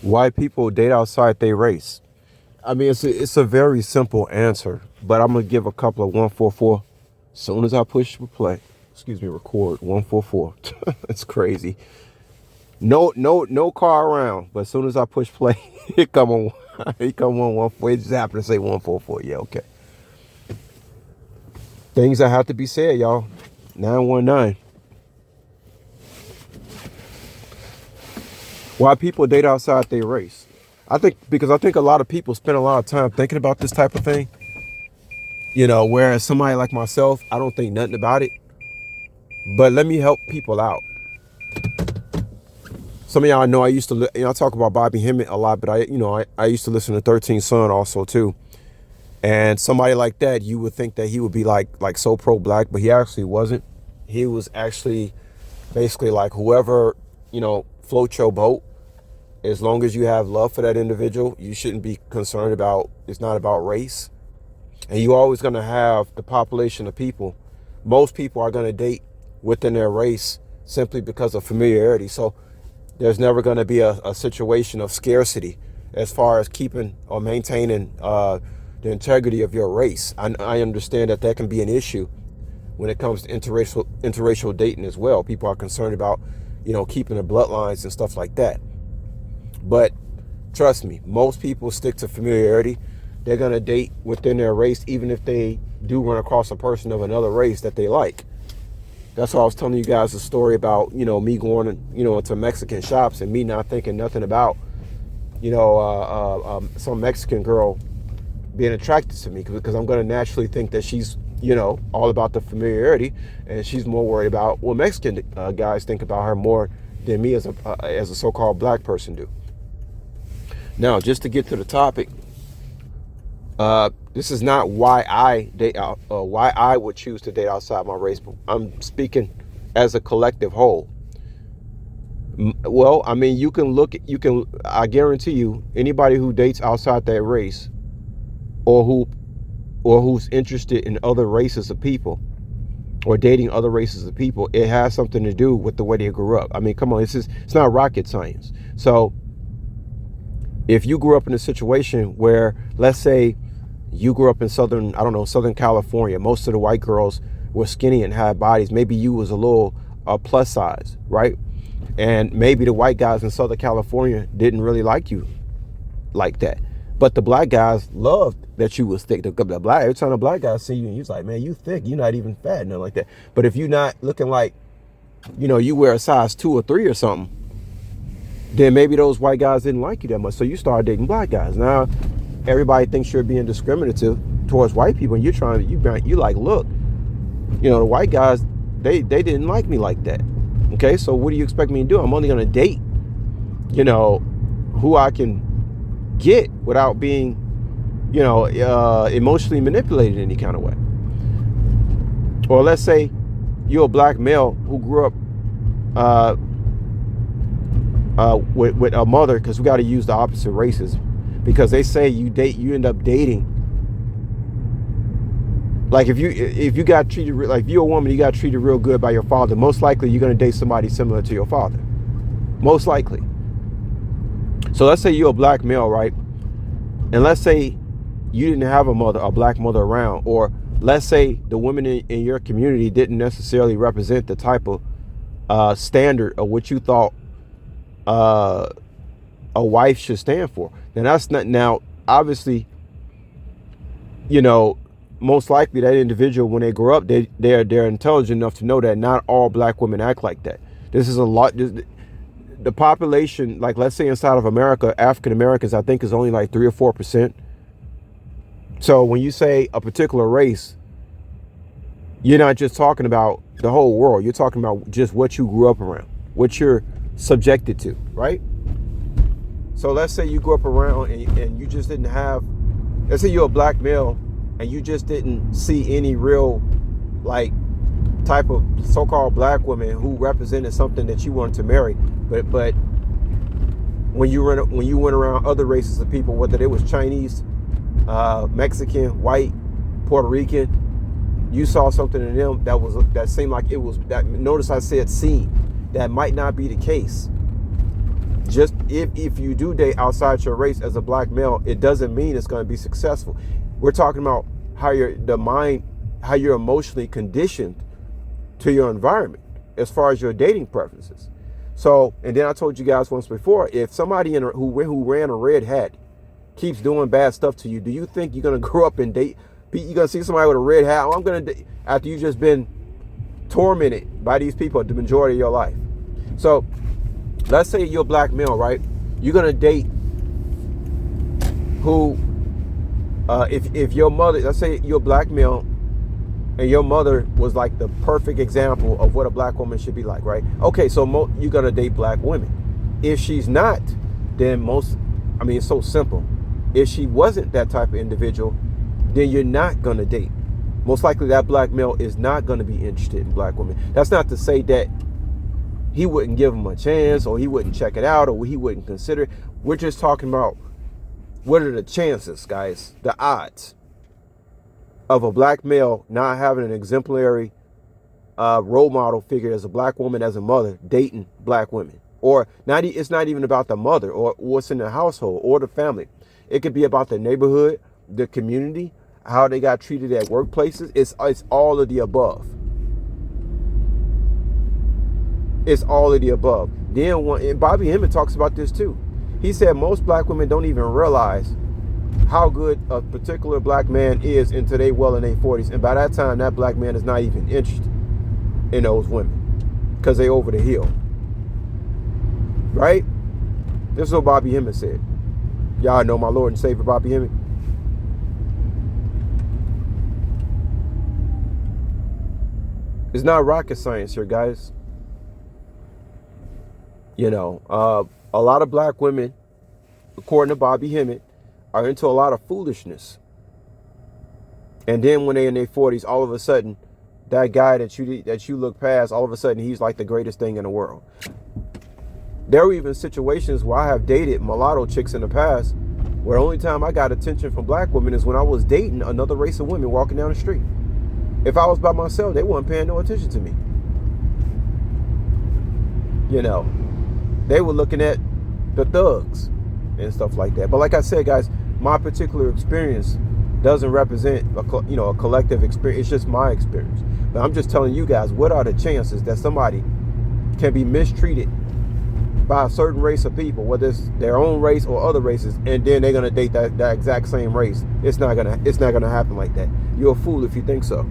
Why people date outside their race? I mean, it's a very simple answer, but I'm gonna give a couple of 144. Soon as I push play, excuse me, record 144. It's crazy. No car around, but as soon as I push play, it come on. It come on 144. It just happened to say 144. Yeah, okay. Things that have to be said, y'all. 919. Why people date outside their race? I think a lot of people spend a lot of time thinking about this type of thing. Whereas somebody like myself, I don't think nothing about it. But let me help people out. Some of y'all know I used to, I talk about Bobby Hemmett a lot, but I used to listen to 13 Son also too. And somebody like that, you would think that he would be like so pro-black, but he actually wasn't. He was actually basically like whoever, float your boat. As long as you have love for that individual, you shouldn't be concerned about, it's not about race. And you're always going to have the population of people. Most people are going to date within their race simply because of familiarity. So there's never going to be a situation of scarcity as far as keeping or maintaining the integrity of your race. I understand that can be an issue when it comes to interracial dating as well. People are concerned about, keeping the bloodlines and stuff like that. But trust me, most people stick to familiarity. They're going to date within their race, even if they do run across a person of another race that they like. That's why I was telling you guys a story about, me going, into Mexican shops and me not thinking nothing about, some Mexican girl being attracted to me, because I'm going to naturally think that she's, all about the familiarity, and she's more worried about what Mexican guys think about her more than me as a so-called black person do. Now, just to get to the topic, this is not why I date out, why I would choose to date outside my race. But I'm speaking as a collective whole. Well, I mean, I guarantee you, anybody who dates outside their race, or who's interested in other races of people, or dating other races of people, it has something to do with the way they grew up. I mean, come on, it's not rocket science. So if you grew up in a situation where, let's say, you grew up in Southern California, most of the white girls were skinny and had bodies. Maybe you was a little plus size, right? And maybe the white guys in Southern California didn't really like you like that. But the black guys loved that you was thick. Every time the black guys see you, and he's like, man, you thick. You're not even fat, nothing like that. But if you're not looking like, you wear a size 2 or 3 or something, then maybe those white guys didn't like you that much. So you start dating black guys. Now, everybody thinks you're being discriminative towards white people, and you like, look, the white guys, they didn't like me like that. Okay, so what do you expect me to do? I'm only going to date, who I can get without being, emotionally manipulated in any kind of way. Or let's say you're a black male who grew up with a mother, because we got to use the opposite races, because they say you end up dating. Like if you got treated, like if you're a woman, you got treated real good by your father, most likely you're going to date somebody similar to your father. Most likely. So let's say you're a black male, right? And let's say you didn't have a black mother around, or let's say the women in your community didn't necessarily represent the type of standard of what you thought a wife should stand for. Then that's not, now obviously, most likely that individual, when they grow up, they're intelligent enough to know that not all black women act like that. This is a lot. The population, like let's say inside of America, African Americans, I think is only like 3 or 4%. So when you say a particular race, you're not just talking about the whole world. You're talking about just what you grew up around, what you're subjected to, right? So let's say you grew up around and you just didn't have, let's say you're a black male and you just didn't see any real like type of so-called black women who represented something that you wanted to marry. But when you went around other races of people, whether it was Chinese, Mexican, white, Puerto Rican, you saw something in them that seemed like it was that. Notice I said seen. That might not be the case. Just if you do date outside your race as a black male, it doesn't mean it's going to be successful. We're talking about how how you're emotionally conditioned to your environment as far as your dating preferences. So, and then I told you guys once before, if somebody who ran a red hat keeps doing bad stuff to you, do you think you're gonna grow up and date? You're gonna see somebody with a red hat? Oh, I'm gonna date after you've just been tormented by these people the majority of your life. So, let's say you're a black male, right? You're gonna date who, if your mother, let's say you're a black male, and your mother was like the perfect example of what a black woman should be like, right? Okay, so you're gonna date black women. If she's not, then it's so simple. If she wasn't that type of individual, then you're not gonna date. Most likely that black male is not gonna be interested in black women. That's not to say that he wouldn't give them a chance, or he wouldn't check it out, or he wouldn't consider it. We're just talking about what are the chances, guys, the odds of a black male not having an exemplary role model figure as a black woman, as a mother, dating black women. Or it's not even about the mother or what's in the household or the family. It could be about the neighborhood, the community, how they got treated at workplaces. It's all of the above. It's all of the above. Then and Bobby Hemmett talks about this too. He said most black women don't even realize how good a particular black man is until they well in their 40s. And by that time, that black man is not even interested in those women because they over the hill. Right? This is what Bobby Hemmett said. Y'all know my Lord and Savior Bobby Hemmett. It's not rocket science here, guys. A lot of black women, according to Bobby Hemmett, are into a lot of foolishness. And then when they're in their 40s, all of a sudden, that guy that you look past, all of a sudden he's like the greatest thing in the world. There were even situations where I have dated mulatto chicks in the past where the only time I got attention from black women is when I was dating another race of women walking down the street. If I was by myself, they weren't paying no attention to me. They were looking at the thugs and stuff like that. But like I said, guys, my particular experience doesn't represent a collective experience. It's just my experience. But I'm just telling you guys, what are the chances that somebody can be mistreated by a certain race of people, whether it's their own race or other races, and then they're gonna date that exact same race? It's not gonna happen like that. You're a fool if you think so.